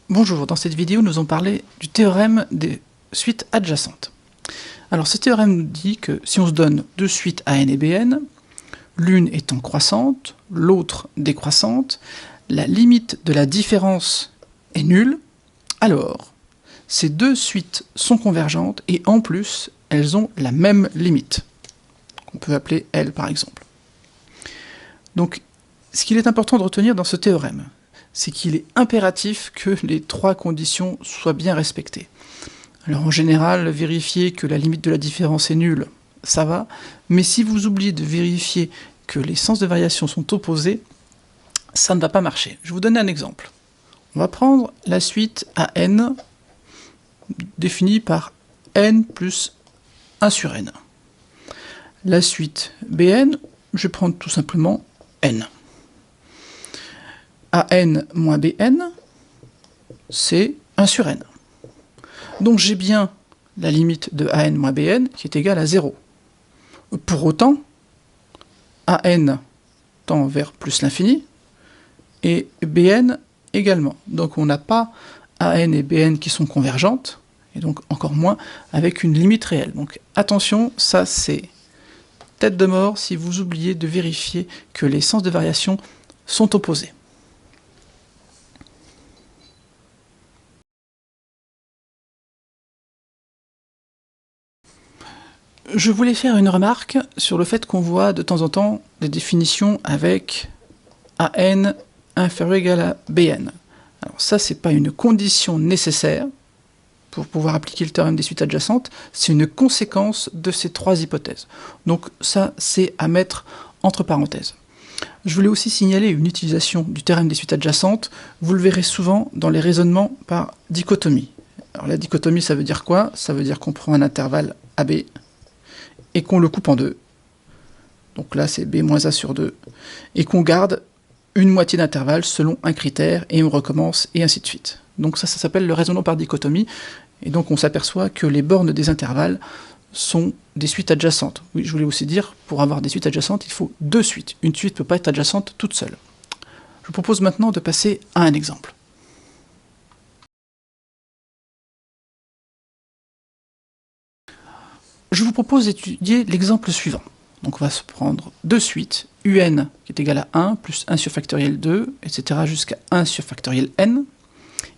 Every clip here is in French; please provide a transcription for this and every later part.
Bonjour, dans cette vidéo, nous allons parler du théorème des suites adjacentes. Alors, ce théorème nous dit que si on se donne deux suites AN et BN, l'une étant croissante, l'autre décroissante, la limite de la différence est nulle, alors ces deux suites sont convergentes et en plus, elles ont la même limite, qu'on peut appeler L par exemple. Donc, ce qu'il est important de retenir dans ce théorème, c'est qu'il est impératif que les trois conditions soient bien respectées. Alors en général, vérifier que la limite de la différence est nulle, ça va, mais si vous oubliez de vérifier que les sens de variation sont opposés, ça ne va pas marcher. Je vais vous donner un exemple. On va prendre la suite AN, définie par n plus 1 sur n. La suite BN, je vais prendre tout simplement n. AN moins BN, c'est 1 sur n. Donc j'ai bien la limite de AN moins BN qui est égale à 0. Pour autant, AN tend vers plus l'infini, et BN également. Donc on n'a pas AN et BN qui sont convergentes, et donc encore moins avec une limite réelle. Donc attention, ça c'est tête de mort si vous oubliez de vérifier que les sens de variation sont opposés. Je voulais faire une remarque sur le fait qu'on voit de temps en temps des définitions avec AN inférieur ou égal à BN. Alors ça, c'est pas une condition nécessaire pour pouvoir appliquer le théorème des suites adjacentes, c'est une conséquence de ces trois hypothèses. Donc ça, c'est à mettre entre parenthèses. Je voulais aussi signaler une utilisation du théorème des suites adjacentes. Vous le verrez souvent dans les raisonnements par dichotomie. Alors la dichotomie, ça veut dire quoi? Ça veut dire qu'on prend un intervalle AB, et qu'on le coupe en deux, donc là c'est b moins a sur 2, et qu'on garde une moitié d'intervalle selon un critère, et on recommence, et ainsi de suite. Donc ça s'appelle le raisonnement par dichotomie, et donc on s'aperçoit que les bornes des intervalles sont des suites adjacentes. Oui, je voulais aussi dire, pour avoir des suites adjacentes, il faut deux suites. Une suite ne peut pas être adjacente toute seule. Je vous propose maintenant de passer à un exemple. Je vous propose d'étudier l'exemple suivant. Donc on va se prendre deux suites, un qui est égal à 1, plus 1 sur factoriel 2, etc. jusqu'à 1 sur factoriel n,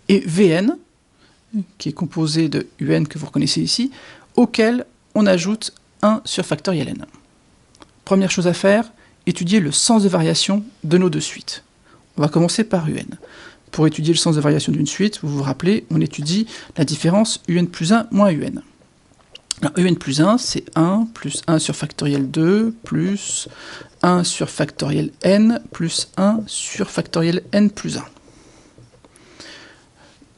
et vn, qui est composé de un que vous reconnaissez ici, auquel on ajoute 1 sur factoriel n. Première chose à faire, étudier le sens de variation de nos deux suites. On va commencer par un. Pour étudier le sens de variation d'une suite, vous vous rappelez, on étudie la différence un plus 1 moins un. Alors, un plus 1, c'est 1 plus 1 sur factoriel 2 plus 1 sur factoriel n plus 1 sur factoriel n plus 1.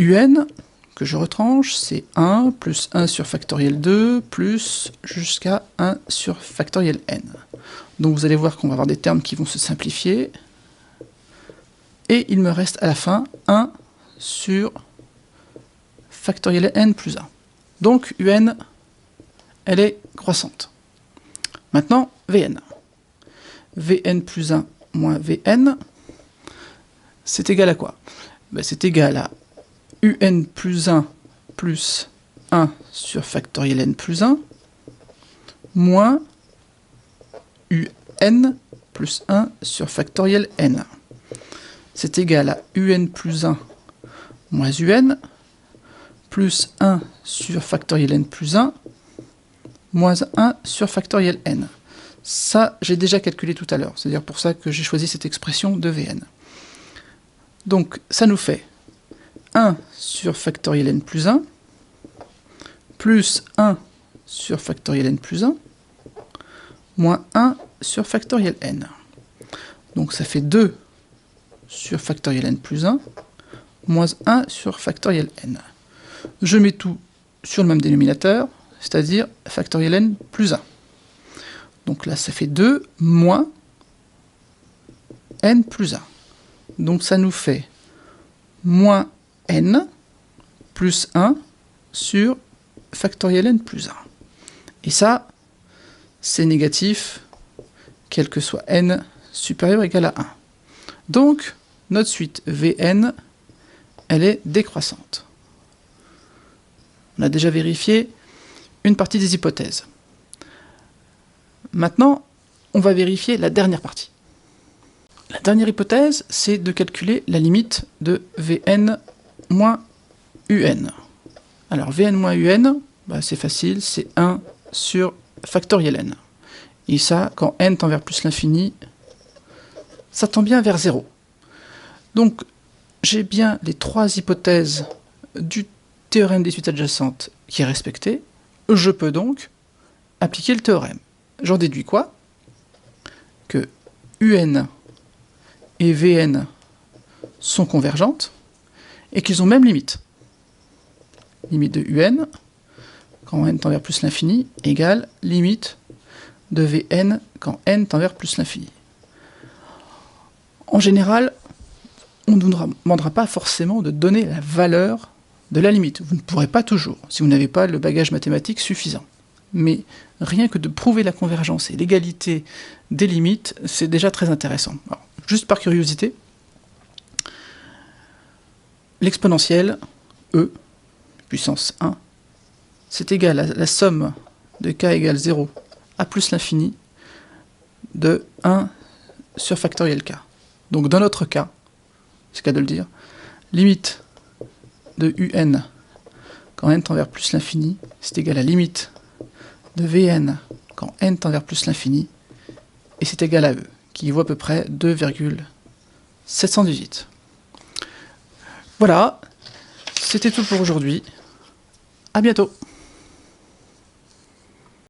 Un, que je retranche, c'est 1 plus 1 sur factoriel 2 plus jusqu'à 1 sur factoriel n. Donc vous allez voir qu'on va avoir des termes qui vont se simplifier. Et il me reste à la fin 1 sur factoriel n plus 1. Donc un, elle est croissante. Maintenant, Vn. Vn plus 1 moins Vn, c'est égal à quoi? C'est égal à un plus 1 plus 1 sur factoriel n plus 1 moins un plus 1 sur factoriel n. C'est égal à un plus 1 moins un plus 1 sur factoriel n plus 1 moins 1 sur factoriel n. Ça, j'ai déjà calculé tout à l'heure. C'est-à-dire pour ça que j'ai choisi cette expression de Vn. Donc, ça nous fait 1 sur factoriel n plus 1 plus 1 sur factoriel n plus 1 moins 1 sur factoriel n. Donc, ça fait 2 sur factoriel n plus 1 moins 1 sur factoriel n. Je mets tout sur le même dénominateur, c'est-à-dire factoriel n plus 1. Donc là, ça fait 2 moins n plus 1. Donc ça nous fait moins n plus 1 sur factoriel n plus 1. Et ça, c'est négatif, quel que soit n supérieur ou égal à 1. Donc, notre suite Vn elle est décroissante. On a déjà vérifié une partie des hypothèses. Maintenant, on va vérifier la dernière partie. La dernière hypothèse, c'est de calculer la limite de Vn moins Un. Alors Vn moins Un, c'est facile, c'est 1 sur factoriel n. Et ça, quand n tend vers plus l'infini, ça tend bien vers 0. Donc, j'ai bien les trois hypothèses du théorème des suites adjacentes qui est respecté. Je peux donc appliquer le théorème. J'en déduis quoi? Que Un et Vn sont convergentes et qu'ils ont même limite. Limite de Un, quand n tend vers plus l'infini, égale limite de Vn quand n tend vers plus l'infini. En général, on ne vous demandera pas forcément de donner la valeur de la limite. Vous ne pourrez pas toujours, si vous n'avez pas le bagage mathématique suffisant. Mais rien que de prouver la convergence et l'égalité des limites, c'est déjà très intéressant. Alors, juste par curiosité, l'exponentielle e, puissance 1, c'est égal à la somme de k égale 0 à plus l'infini de 1 sur factoriel k. Donc dans notre cas, c'est le cas de le dire, limite de Un quand n tend vers plus l'infini, c'est égal à limite de Vn quand n tend vers plus l'infini, et c'est égal à E, qui vaut à peu près 2,718. Voilà, c'était tout pour aujourd'hui. À bientôt.